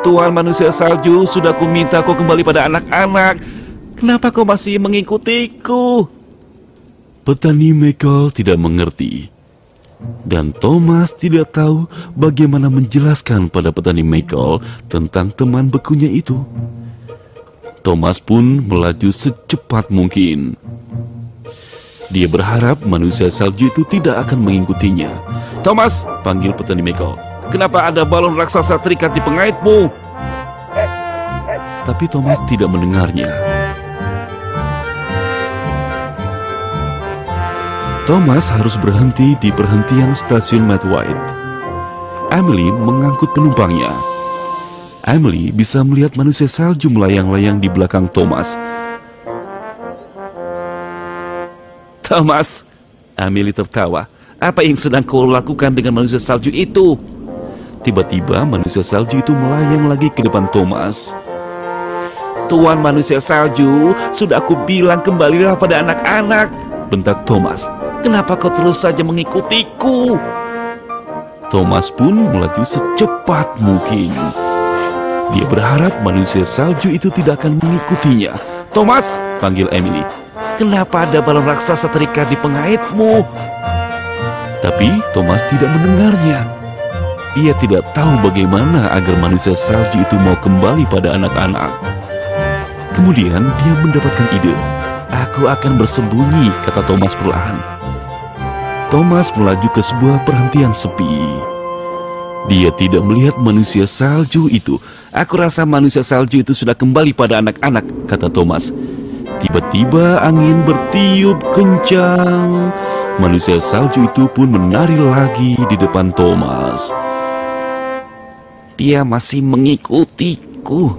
Tuan manusia salju, sudah kuminta kau kembali pada anak-anak. Kenapa kau masih mengikutiku? Petani Michael tidak mengerti. Dan Thomas tidak tahu bagaimana menjelaskan pada petani Michael tentang teman bekunya itu. Thomas pun melaju secepat mungkin. Dia berharap manusia salju itu tidak akan mengikutinya. Thomas, panggil petani Michael. Kenapa ada balon raksasa terikat di pengaitmu? Tapi Thomas tidak mendengarnya. Thomas harus berhenti di perhentian stasiun Matt White. Emily mengangkut penumpangnya. Emily bisa melihat manusia salju melayang-layang di belakang Thomas. Thomas, Emily tertawa. Apa yang sedang kau lakukan dengan manusia salju itu? Tiba-tiba manusia salju itu melayang lagi ke depan Thomas. Tuan manusia salju, sudah aku bilang kembalilah pada anak-anak, bentak Thomas. Kenapa kau terus saja mengikutiku? Thomas pun melaju secepat mungkin. Dia berharap manusia salju itu tidak akan mengikutinya. Thomas, panggil Emily. Kenapa ada balon raksasa terikat di pengaitmu? Tapi Thomas tidak mendengarnya. Dia tidak tahu bagaimana agar manusia salju itu mau kembali pada anak-anak. Kemudian dia mendapatkan ide. Aku akan bersembunyi, kata Thomas perlahan. Thomas melaju ke sebuah perhentian sepi. Dia tidak melihat manusia salju itu. Aku rasa manusia salju itu sudah kembali pada anak-anak, kata Thomas. Tiba-tiba angin bertiup kencang. Manusia salju itu pun menari lagi di depan Thomas. Dia masih mengikutiku.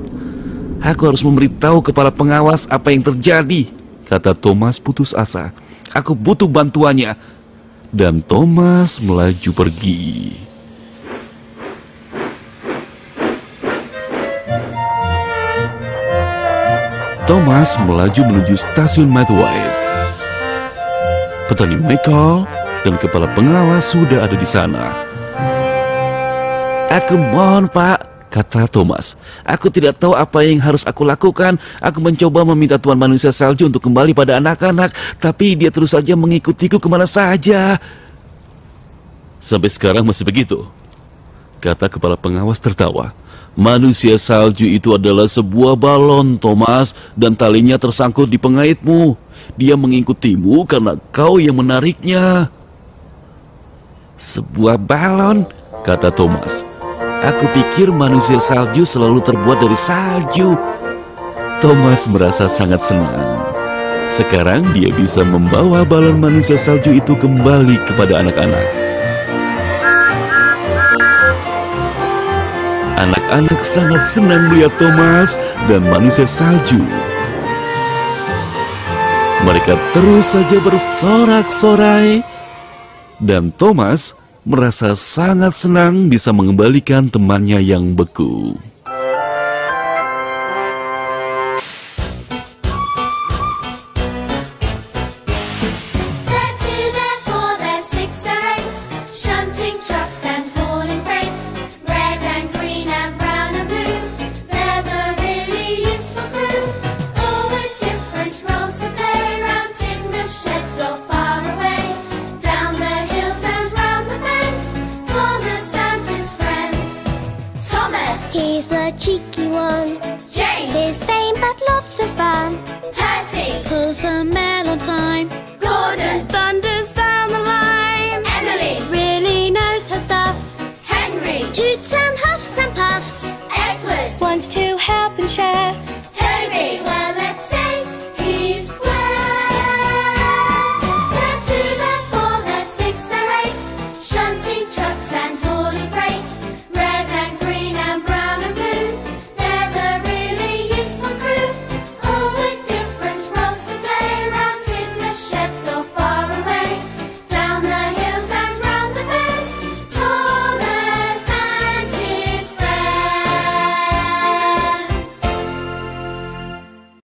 Aku harus memberitahu kepala pengawas apa yang terjadi, kata Thomas putus asa. Aku butuh bantuannya. Dan Thomas melaju pergi. Thomas melaju menuju stasiun Matt White. Petani Michael dan kepala pengawas sudah ada di sana. Aku mohon, Pak, kata Thomas. Aku tidak tahu apa yang harus aku lakukan. Aku mencoba meminta Tuan manusia salju untuk kembali pada anak-anak, tapi dia terus saja mengikutiku kemana saja. Sampai sekarang masih begitu, kata kepala pengawas tertawa. Manusia salju itu adalah sebuah balon, Thomas, dan talinya tersangkut di pengaitmu. Dia mengikutimu karena kau yang menariknya. Sebuah balon, kata Thomas. Aku pikir manusia salju selalu terbuat dari salju. Thomas merasa sangat senang. Sekarang dia bisa membawa balon manusia salju itu kembali kepada anak-anak. Anak-anak sangat senang melihat Thomas dan manusia salju. Mereka terus saja bersorak-sorai. Dan Thomas merasa sangat senang bisa mengembalikan temannya yang beku. He's the cheeky one. James! His vain but lots of fun. Percy! Pulls a mail on time. Gordon! Thunders down the line. Emily! Really knows her stuff. Henry! Toots and huffs and puffs. Edward! Wants to help and share.